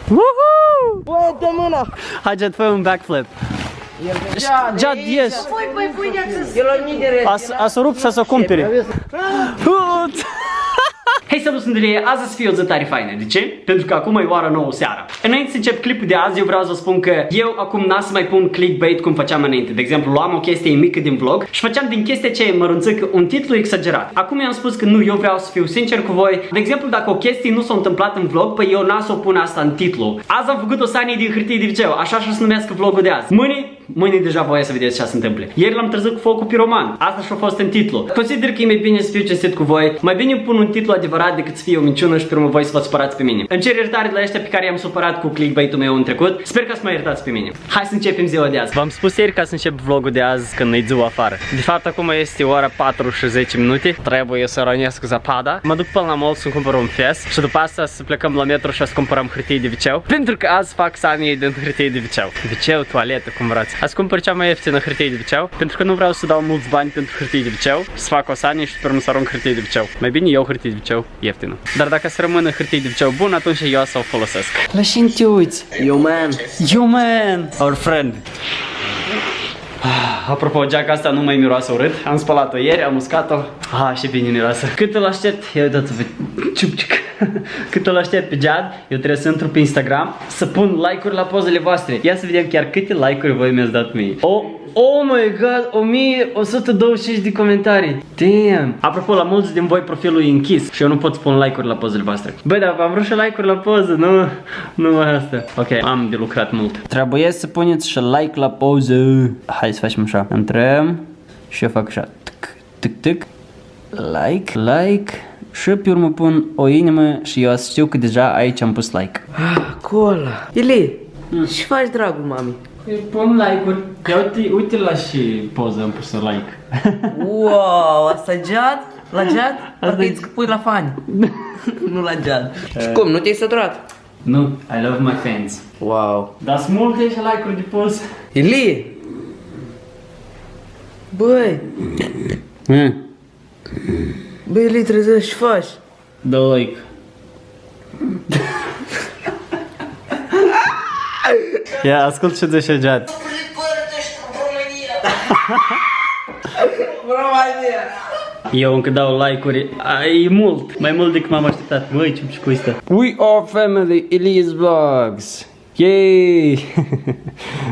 Woohoo! Bă, dă mâna! Hai, Jad, fă un backflip. Jad, ieși! A s-o rupt și a s-o cumpere. Hei, salut, sunt Andrei, azi să fie o zi tare faină. De ce? Pentru că acum e ora 9 seara. Înainte să încep clipul de azi, eu vreau să spun că eu acum n-am să mai pun clickbait cum făceam înainte. De exemplu, luam o chestie mică din vlog și făceam din chestia ce e mărunțică un titlu exagerat. Acum eu am spus că nu, eu vreau să fiu sincer cu voi. De exemplu, dacă o chestie nu s-a întâmplat în vlog, păi eu n-am să o pun asta în titlu. Azi am făcut o sanie din hârtie de viceu, așa și-o să numească vlogul de azi. Mâine deja voi să vedeți ce se întâmplă. Ieri l-am trezit cu focul piroman. Asta și-a fost în titlu. Consider că e mai bine să fiu cinstit cu voi. Mai bine pun un titlu adevărat decât să fie o minciună și pe urmă voi să vă supărați pe mine. Îmi cer iertare de la ăștia pe care i-am supărat cu clickbait-ul meu în trecut. Sper că să mă iertați pe mine. Hai să începem ziua de azi. V-am spus ieri ca să încep vlogul de azi când e ziua afară. De fapt acum este ora 4 și 10 minute. Trebuie să rănesc zapada. Mă duc până la mall să-mi cumpăr un fes și după asta să plecăm la metro și să cumpărăm hârtie de viceu. Pentru că azi fac sanie din hârtie de viceu. Viceu, toaletă, cum vreți. Azi cumpăr cea mai ieftină hârtie de viceu. Pentru că nu vreau să dau mulți bani pentru hârtie de viceu. Să fac o sanie și pe urmă să arunc hârtie de viceu. Mai bine eu hârtie de viceu ieftină. Dar dacă să rămână hârtie de viceu bun, atunci eu să o folosesc. La cine te uiți? You man! You man! Our friend! Apropo, geaca asta nu mai miroase urât. Am spălat-o ieri, am uscat-o. Și bine miroase. Cât îl aștept, ia uitați-vă, ciup-ciuc. Cât îl aștept pe Jad, eu trebuie să intru pe Instagram să pun like-uri la pozele voastre. Ia să vedem chiar câte like-uri voi mi-ați dat mie. Oh my god, 1125 de comentarii. Damn. Apropo, la mulți din voi profilul e închis și eu nu pot să pun like-uri la pozele voastre. Băi, dar am vrut și like-uri la poză, nu asta. Ok, am de lucrat mult. Trebuie să puneți și like la poză. Hai să facem așa. Intrăm și eu fac așa. Tic. Like. Și pe urmă pun o inimă și eu știu că deja aici am pus like. Cola! Ili, ce faci, dragul mami? Eu pun like-uri. Ia uite la și poză am pus like. Wow, asta e Jad? La Jad? Parcă îți pui la fani. Nu la Jad. Și cum, nu te-ai săturat? Nu, I love my fans. Wow. Dar sunt multe și like-uri de pus. Ili! Băi! Băi, Ili, trezești, ce faci? Dă like. Ia, ascult ce zice Jad. România! Eu încă dau like-uri, e mult, mai mult decât m-am așteptat. Băi, ce cu ăsta. We are family, Elias Vlogs. Yay!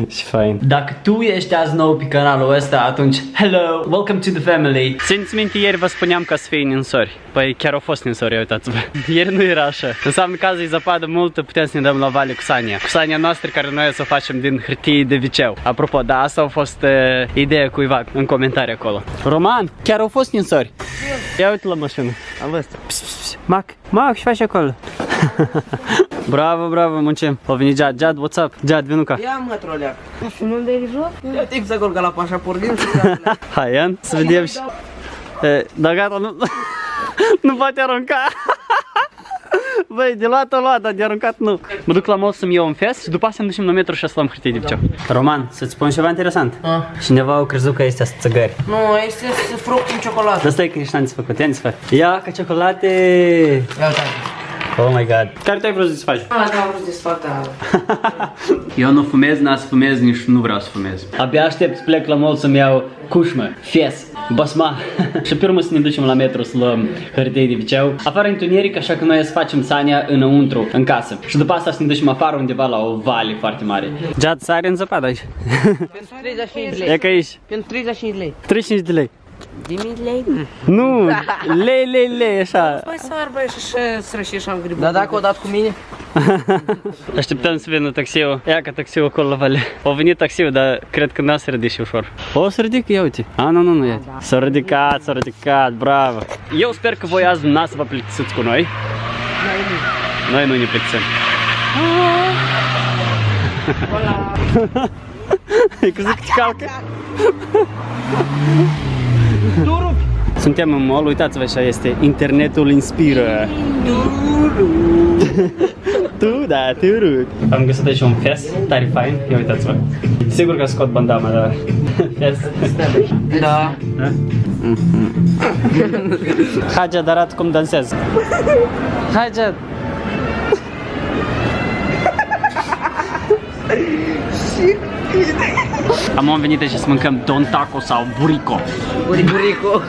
Și fain. Dacă tu ești azi nou pe canalul ăsta, atunci hello, welcome to the family. Țineți minte, ieri vă spuneam că să fie ninsori. Păi chiar au fost ninsori, uitați-vă. Ieri nu era așa. Înseamnă că azi e zăpadă multă, putem să ne dăm la vale cu sania. Cu sania noastră care noi o să o facem din hârtie de viceu. Apropo, da, asta a fost ideea cuiva în comentarii acolo. Roman, chiar au fost ninsori. Ia uite la mașină. Am văzut. Mac, ce faci acolo? Bravo, muncim. O venit Jad, what's up? Jad, vinu ca. Ia mă, troleac. Filmăm de joc? Ia timp să acolo ca la pașaport din Hai, Ian, să vedem și... Da, gata, nu poate arunca. Băi, de luat o luat, dar de aruncat nu. Mă duc la mall să-mi iau un fes și după asta ne ducem la metro și să luăm hârtie de viceu. Roman, să-ți spun ceva interesant. Cineva a crezut că este țăgări. Nu, este fruct în ciocolată. Dar stai că ești n-ați făcut, ia-ți fac. Ia ca ciocolate. Ia uite. Oh my god. Care tu ai vrut să faci? Am vrut să fac. Eu nu fumez, n-am să fumez, nici nu vreau să fumez. Abia aștept să plec la mall să-mi iau cușmă, fes, basma. Și pe urmă să ne ducem la metro să luăm hârtie de viceu. Afară întuneric, așa că noi să facem sania înăuntru, în casă. Și după asta să ne ducem afară undeva la o vale foarte mare. Jad, sare în zăpadă aici. Pentru 35 de lei. E că aici. Pentru 35 de lei. 35 de lei. Dimit lei? Nu, lei, așa. Păi s-ar băi și srășești am gribul. Dar dacă o dat cu mine? Așteptăm să vină taxiul. Ia că taxiul acolo la vale. A venit taxiul, dar cred că n-a să ridice ușor. O să ridică, ia uite. Nu, ia. S-a ridicat, bravo. Eu sper că voi azi n-ați să vă plictisiți cu noi. Noi nu ne plictisim. E crezut că te calcă? Suntem în mall, uitați-vă așa este. Internetul inspiră. Am găsit aici un fes, tare fain, ia uitați-vă. Sigur că scot bandama, dar fes. Da. Hai, Jad, arată cum dansează. Hai, Jad. Am venit aici să mâncăm Don Taco sau Burrico. Burrico.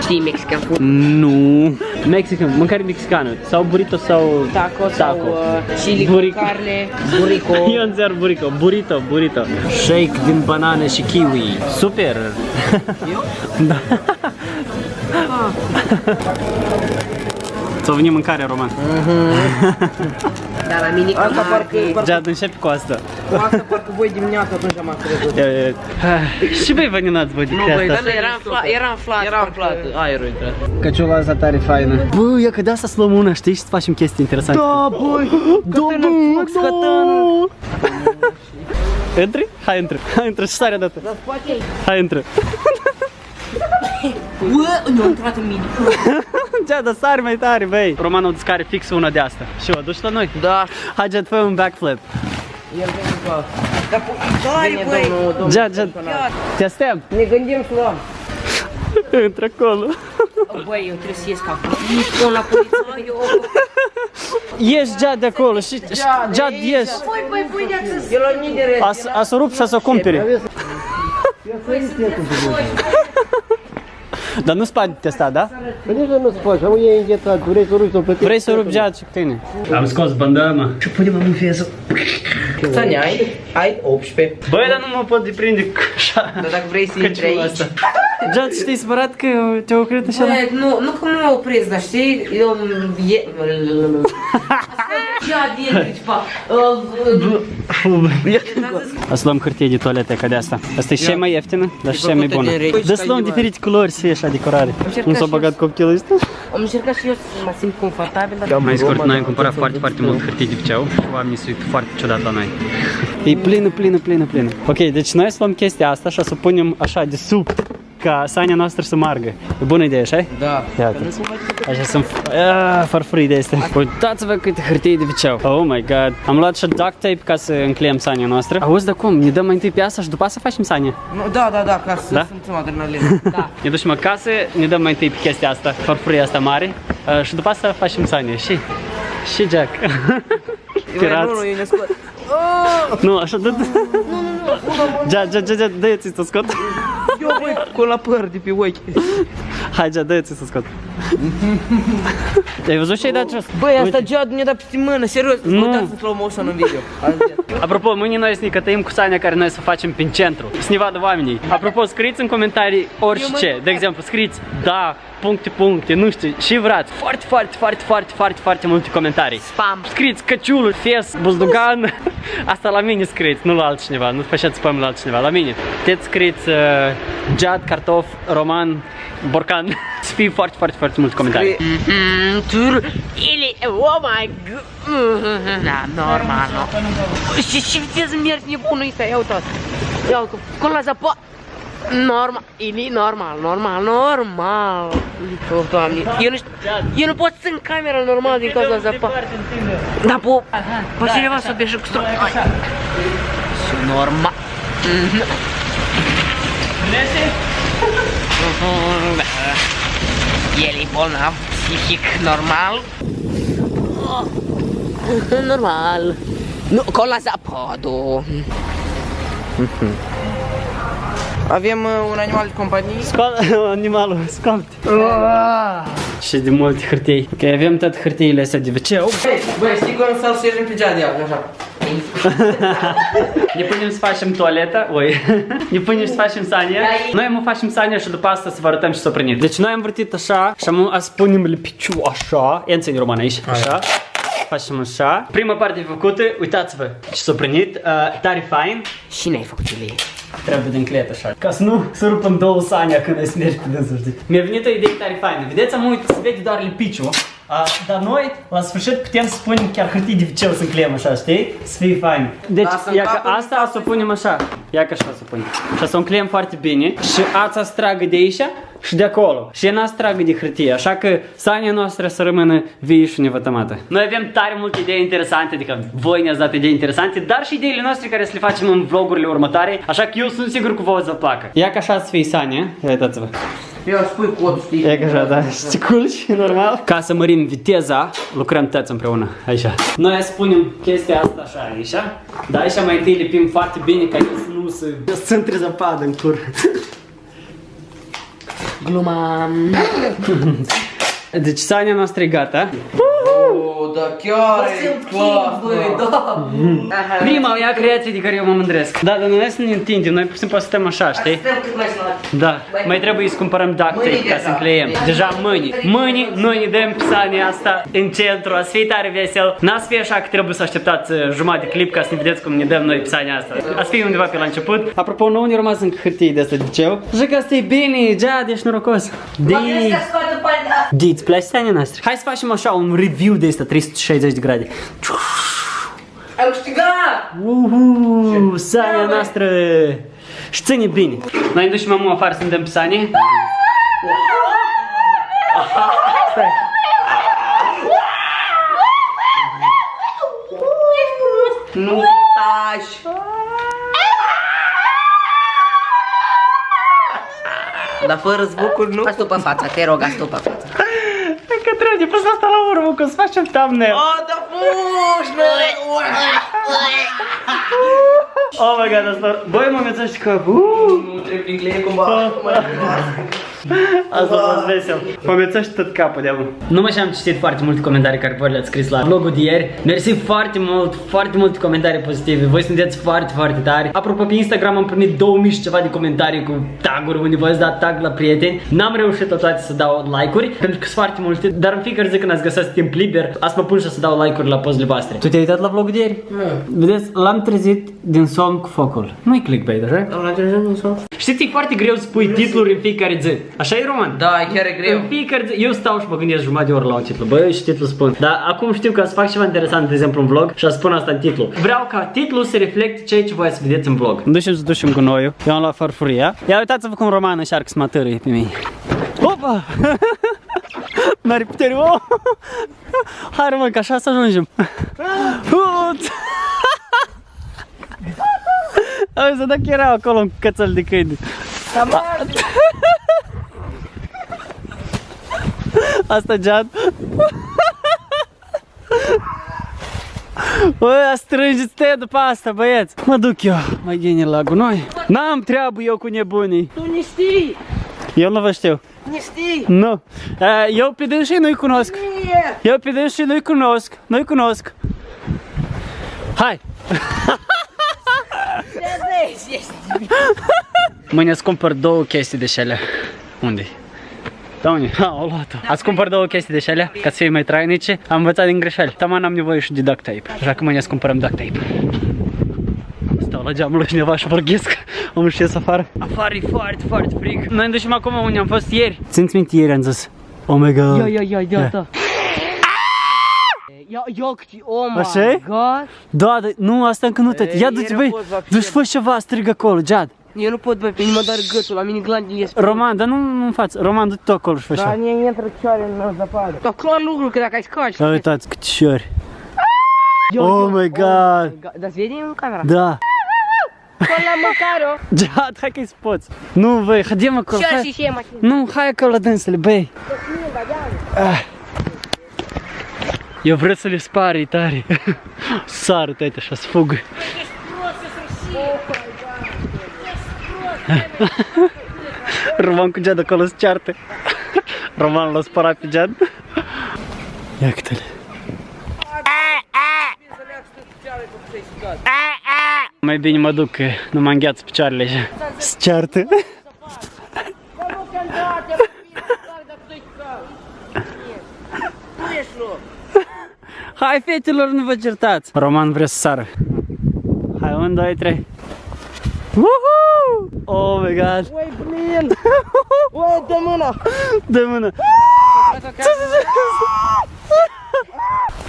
Știi mexican food? Nu. Mexican, mâncare mexicană. Sau burrito sau Taco sau chili cu Burrico. carne. Burrico. Eu înțeleg burrico. Burrito. Shake din banane și kiwi. Super. Da. Ți-a venit mâncarea, Roman. Dar la mine cu marcă. Jad, începe cu asta. Cu asta parcă voi dimineața atunci am crezut. Și băi, vă ninați, bă, de Nu, asta. băi, Dar era inflat. Era umflat, aerul intrat. Căciula asta tare faină. Bă, ia că de asta să luăm una, știi, și să facem chestii interesante. Da, băi! Cătănă! Intri? Hai, intră și sare dată. Hai, intră. Bă, nu a intrat în mine. Gea, dar sari mai tare, băi. Roman o descare fix una de asta. Și o aduci la noi? Da. Hai, Gea, fă un backflip. El vine cu asta. Dar tare, băi. Gea, te astem. Ne gândim să luăm. Intră acolo. Băi, eu trebuie să ies ca pun la poliție, eu... Ieși, Gea, de acolo și Gea, ieși. Băi, de-ați Eu la mine de rest. A să rup și a să o cumpere. Dar nu spate testa, da? Păi nici nu se face, am ei înghețat, vrei să rupi să o plătești? Vrei să rup Gea și cu tine? Am scos bandana. Și punem în feză. Sani, ai 18. Băi, dar nu mă pot deprinde cu așa. Dar dacă vrei să intri Căciula aici... asta. Gea, știi supărat că te-au oprit așa? Băi, nu că nu m-au opresc, dar știi, eu... Ia, dietrici, pa. O să luăm hârtie de toaletă ca de asta. Asta e cea mai ieftină, dar și cea mai bună. Dar să luăm diferite culori să fie așa decorare. Nu s-a băgat copilul ăsta? Am încercat și eu să mă simt confortabil, dar... Mai scurt, noi am cumpărat foarte mult hârtie de piceu și oamenii se uită foarte ciudat la noi. E plină. Ok, deci noi să luăm chestia asta și o să punem așa de sub ca sania noastră să margă. E bună idee, așa? Da. Iată. Așa sunt farfurii de astea. Uitați-vă câte hârtie de piceu. Oh my god. Am luat și duct tape ca să încleiem sania noastră. Auzi, dar cum? Ne dăm mai întâi pe asta și după asta facem sania? Da, ca să Da? simțim adrenalină. Da. Ne ducem acasă, ne dăm mai întâi pe chestia asta, farfuria asta mare și după asta facem sania. Și Jack. Pirați. Nu, eu ne scot. Nu, așa, dă. Dă-i să scot. Eu, băi, cu la păr de pe ochi. Hai, dă-i să scot. Ai văzut ce ai dat jos? Băi, asta Jad ne-a dat peste mână, serios. Nu. Uitați în slow motion în video. Apropo, mâine noi să ne cătăim cu sania care noi să facem prin centru, să ne vadă oamenii. Apropo, scrieți în comentarii orice, de exemplu, scrieți da, puncte, nu știu, și vrați. Foarte multe comentarii. Spam. Scrieți căciulul, fes, buzdugan. Asta la mine scrieți, nu la altcineva, nu faceți spam la altcineva, la mine. Puteți scrieți Jad, cartof, Roman, borcan. Să fie foarte multe comentarii. Или, oh my god. Da, normal, nu. Și ce viteză mergi nebunul ăsta, ia uitați. Ia uitați, cum la zăpă. Normal, ili normal. Oh, Doamne, eu nu pot să țin camera normal din cauza zăpă. Da, po cineva să bea și cu stru. Și normal. El e bolnav psihic, normal. Normal. Nu, con la zapodu. Avem un animal de companie. Animalul, scoate. Și de multe hârtii. Ok, avem toate hârtiile astea de wc. Băi, știi cum să-l șergem pe Jad, ia, așa. Ne punem să facem toaleta, ne punem să facem sania. Noi am facem sania și după asta să vă arătăm și să o prindem. Deci noi am vârtit așa și am să punem lipiciu așa. Ia înțeni, Roman, aici, așa. Facem așa. Prima parte făcută, uitați-vă și s-o prindit, tare fain. Și n-ai făcut ele. Trebuie de înclet așa. Ca să nu să rupăm două sania când ai să mergi pe dânsul, știi? Mi-a venit o idee tare faină. Vedeți, am uitat să vede doar lipiciu. Dar noi, la sfârșit, putem să punem chiar hârtii de viceu să încleiem așa, știi? Să fie fain. Deci, ia că asta o să punem așa. Ia că așa o să punem. Și o să o încleiem foarte bine. Și ața să tragă de aici și de acolo. Și ea să tragă de hârtie. Așa că sania noastră să rămână vie și nevătămată. Noi avem tare multe idei interesante, adică voi ne-ați dat idei interesante, dar și ideile noastre care să le facem în vlogurile următoare. Așa că eu sunt sigur că vă o să placă. Ia că așa să fie sania. Ia uitați-vă. Eu aș pui cod, știi? E așa, da, și culci, normal. Ca să mărim viteza, lucrăm toți împreună, aici. Noi spunem chestia asta așa aici, dar aici mai întâi lipim foarte bine ca el să nu nu să intre zăpadă în cur. Gluma. Deci sania noastră e gata. Da, chiar e clasă. Prima ea creație de care eu mă mândresc. Da, dar noi să ne întindem, noi pur și simplu stăm așa, știi? Da, mai trebuie să cumpărăm duct tape ca să încleiem. Deja mâini, noi ne dăm pisania asta în centru, a să fie tare vesel. N-a să fie așa că trebuie să așteptați jumătate de clip ca să ne vedeți cum ne dăm noi pisania asta. A să fie undeva pe la început. Apropo, nouă ne-a rămas încă hârtie de asta de liceu. Așa că asta e bine, Jad, ești norocos. Îți place pisania noastră? Hai să facem așa un review de asta, 360 de grade. Ai câștigat! Sania noastră! Și ține bine. Noi ne ducem acum afară să ne dăm pisanie. Stai. Nu taci! Dar fără zvocuri nu? Astupă fața, te rog, astupă fața. Că trebuie pus asta la urmă, că o să facem thumbnail. Da puși, Oh my god, asta... Băi, mă mețești că... Nu trebuie incline cumva. Asta a fost vesel. Mă mețești tot capul de-a mă. Nu mă și-am citit foarte multe comentarii care voi le-ați scris la vlogul de ieri. Mersi foarte multe comentarii pozitive. Voi sunteți foarte tari. Apropo, pe Instagram am primit 2000 și ceva de comentarii cu tag-uri unde v-ați dat tag la prieteni. N-am reușit la toate să dau like-uri, pentru că sunt foarte multe. Dar în fiecare zi când ați găsit timp liber, ați mă pun și să dau like-uri la pozele voastre. Tu te-ai uitat la vlogul de ieri? Nu. Vedeți, l-am trezit din somn cu focul. Nu-i clickbait, așa? Am trezit din somn. Știți, e foarte greu să pui titluri în fiecare zi. Așa e, Roman? Da, chiar e greu. În fiecare zi, eu stau și mă gândesc jumătate de oră la un titlu. Băi, și titlul spun. Dar acum știu că să fac ceva interesant, de exemplu, în vlog și a spun asta în titlu. Vreau ca titlul să reflecte ceea ce voi să vedeți în vlog. Ducem cu noi. Eu am luat farfuria. Ia uitați-vă cum Roman încearcă să mă târâie pe mine. Opa! N-are putere, oh! Hai, Roman, că așa să ajungem. Auzi, dacă erau acolo un cățel de câini. Asta Jad. Băi, strângeți-te după asta, băieți. Mă duc eu, mai gine la gunoi. N-am treabă eu cu nebunii. Tu ne știi! Eu nu vă știu. Ne știi! Nu. Eu pe dânsii nu-i cunosc. Eu pe dânsii nu-i cunosc. Nu-i cunosc. Hai! Mâine îți cumpăr două chestii de șelea. Unde-i? Da, unde? Ha, o luat-o. Ați cumpăr două chestii de șelea ca să fie mai trainice. Am învățat din greșeli. Taman am nevoie și de duct tape. Așa că mâine îți cumpărăm duct tape. Stau la geamul lui cineva și vorghesc. Am ieșit afară. Afară e foarte frig. Noi ne ducem acum unde am fost ieri. Țin-ți minte ieri am zis. Oh my god. Ia, da. Oh my Așa-i? god. Da, nu, asta încă nu te. Ia du-te, băi. Du-și fă ceva, strigă acolo, Jad. Eu nu pot, băi, pe mine mă doare gâtul, la mine glandele ies. Roman, dar nu în față. Roman, du-te tu acolo și fă Da, așa. mie intră cioare în meu zăpadă. Da, clar lucru, că dacă ai scaci. Da, uitați câte șori. Oh my god. Dar se vede în camera? Da. Până la mâncare-o. Jad, hai că-i spoți. Nu, băi, haidem acolo. Ce-ar Hai. și e mașină? Nu, hai acolo la dânsele, băi. Eu vreau să le spari tare. Sară, uite așa, să fugă. Roman cu Jad acolo se ceartă. Roman l-a spărat pe Jad. Ia câte-le. Mai bine mă duc, că nu mă îngheață picioarele așa. Se ceartă. Hai, fetelor, nu vă certați. Roman vrea să sară. Hai, 1, 2, 3. Woohoo! Oh my god. Ui, blin! Ui, dă mâna! Dă mână.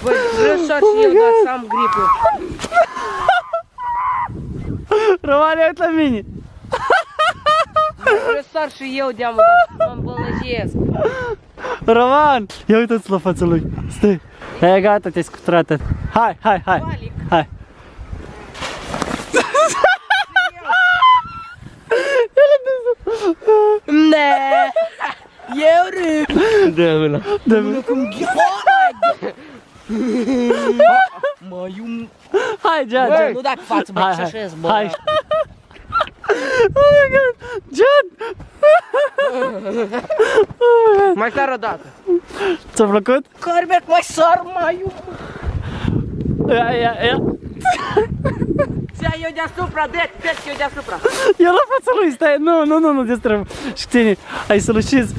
Băi, vreau să și eu, dar să am gripă. Roman, ia uite la mine. Vreau să sar și eu de-amă, dar mă îmbolnăjesc. Roman, ia uitați la fața lui. Stai. E gata, te-ai scuturat. Hai. Hai. Ne! Eu râd! Dă mâna. Dă mâna. Mă, Hai, Jad. nu dați față, bă, ce așa bă. Hai. Oh my god! John! Mai tare o dată. Ți-a plăcut? Corbec, mai sar, mai Ia. Ți-a eu deasupra, deci eu deasupra. Eu la fața lui, stai, nu, distrăm. Și tine, hai să lușiți.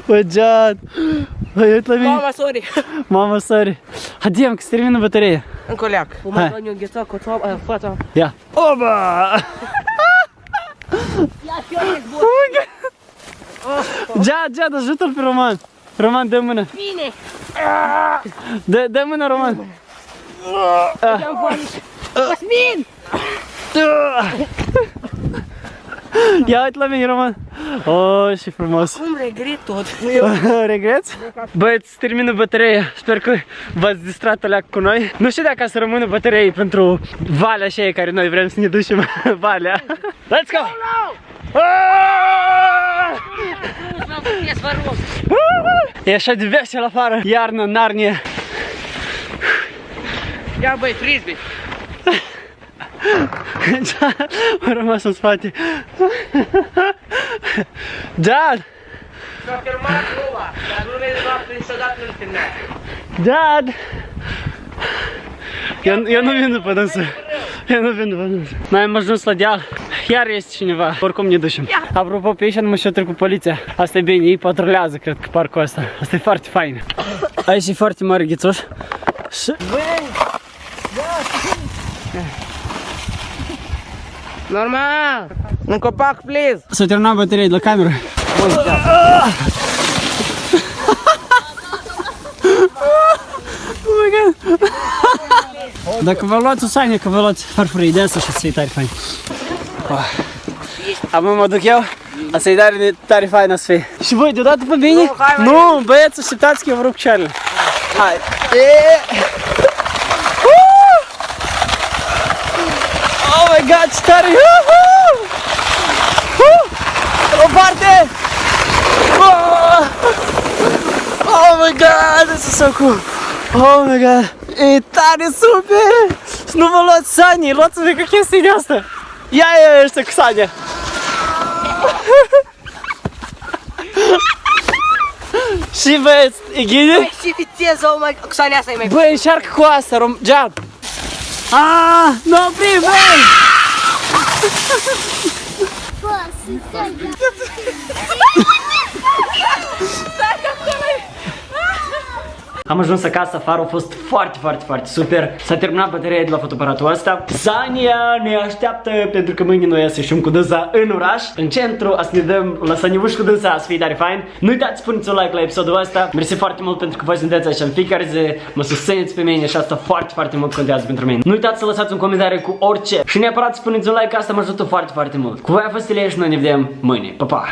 Bă, John. Băi, uite la mine. Mama, sorry. Mama, sorry. Haidem, că se termină bateria. Încă o leac. O Hai. mai dau-mi o înghețat cu fața. Ia. Oba! Ia și eu război. John, ajută-l pe Roman. Roman, dă mână. Bine. Dă mână, Roman. Ia-mi voie. Cosmin! Ia uite la mine, Roman. Oh, și frumos. Cum regret tot. Regreți? Băieți, termină bateria. Sper că v-ați distrat alea cu noi. Nu știu dacă să rămână bateriei pentru valea așa care noi vrem să ne ducem valea. Let's go! E așa de vesel afară. Iarnă, Narnia. Ia băi, frisbee. Am rămas în spate. Dad! S-a filmat Lula, dar nu vezi noapte niciodată nu-l filmează. Dad! Eu nu vin după dânsă. Noi am ajuns la deal. Iar este cineva. Oricum ne ducem. Apropo, pe aici nu mă și-a trecut poliția. Asta e bine, ei patrulează, cred că parcul ăsta. Asta e foarte fain. Aici e foarte mare ghițoș. Și... Normal. În copac, please. S-a terminat bateria de la cameră. Oh my god. Dacă vă luați o sanie, că vă luați farfurii de asta și să-i tare fain. Acum mă duc eu, asta-i tare fain o să fie. Și voi, deodată pe mine? Nu, băieți, așteptați că eu vă rup picioarele. Hai. Oh my god, ce tare! O parte! Oh my god, this is so cool! Oh my god! E tare super! Să nu vă luați sanii, luați-vă că chestii de asta! Ia ăștia cu sania! Și băieți, e ghine? Băi, și viteză, o mai... Cu sania asta e mai... Băi, încearcă cu asta, John! Nu opri, băi! Am ajuns acasă, afară a fost foarte super. S-a terminat bateria de la fotoaparatul ăsta. Sania ne așteaptă pentru că mâine noi să ieșim cu dânsa în oraș, în centru, să ne dăm la saniuș cu dânsa, să fie tare fain. Nu uitați să puneți un like la episodul ăsta. Mersi foarte mult pentru că voi sunteți așa în fiecare zi, mă susțineți pe mine și asta foarte mult contează pentru mine. Nu uitați să lăsați un comentariu cu orice și neapărat să puneți un like, asta mă ajută foarte mult. Cu voi a fost Ilie și noi ne vedem mâine. Pa, pa!